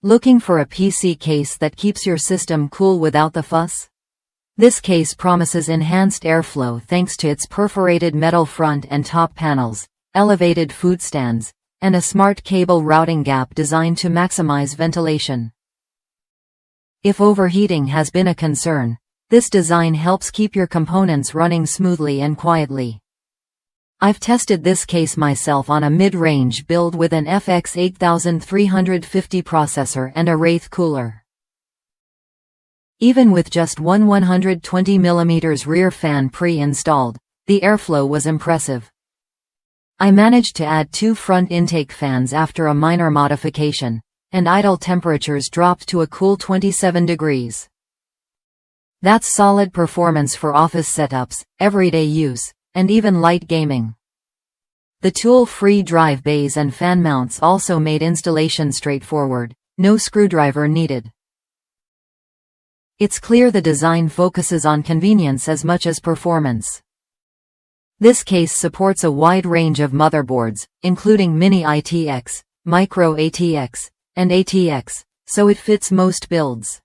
Looking for a PC case that keeps your system cool without the fuss? This case promises enhanced airflow thanks to its perforated metal front and top panels, elevated food stands, and a smart cable routing gap designed to maximize ventilation. If overheating has been a concern, this design helps keep your components running smoothly and quietly. I've tested this case myself on a mid-range build with an FX 8350 processor and a Wraith cooler. Even with just one 120mm rear fan pre-installed, the airflow was impressive. I managed to add 2 front intake fans after a minor modification, and idle temperatures dropped to a cool 27 degrees. That's solid performance for office setups, everyday use, and even light gaming. The tool-free drive bays and fan mounts also made installation straightforward, no screwdriver needed. It's clear the design focuses on convenience as much as performance. This case supports a wide range of motherboards, including Mini ITX, Micro ATX, and ATX, so it fits most builds.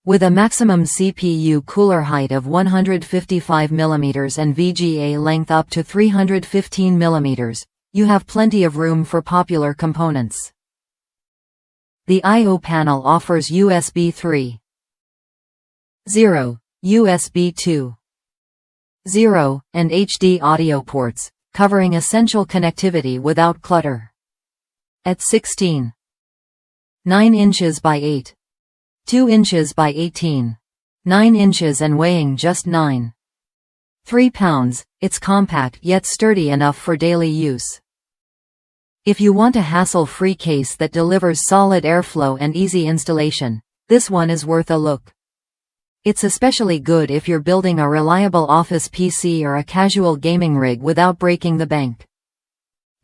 With a maximum CPU cooler height of 155mm and VGA length up to 315mm, you have plenty of room for popular components. The I/O panel offers USB 3.0, USB 2.0, and HD audio ports, covering essential connectivity without clutter. At 16.9 inches by 8.2 inches by 18.9 inches and weighing just 9.3 pounds, it's compact yet sturdy enough for daily use. If you want a hassle-free case that delivers solid airflow and easy installation, this one is worth a look. It's especially good if you're building a reliable office PC or a casual gaming rig without breaking the bank.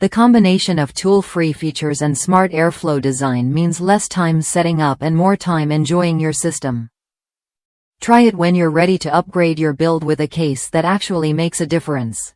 The combination of tool-free features and smart airflow design means less time setting up and more time enjoying your system. Try it when you're ready to upgrade your build with a case that actually makes a difference.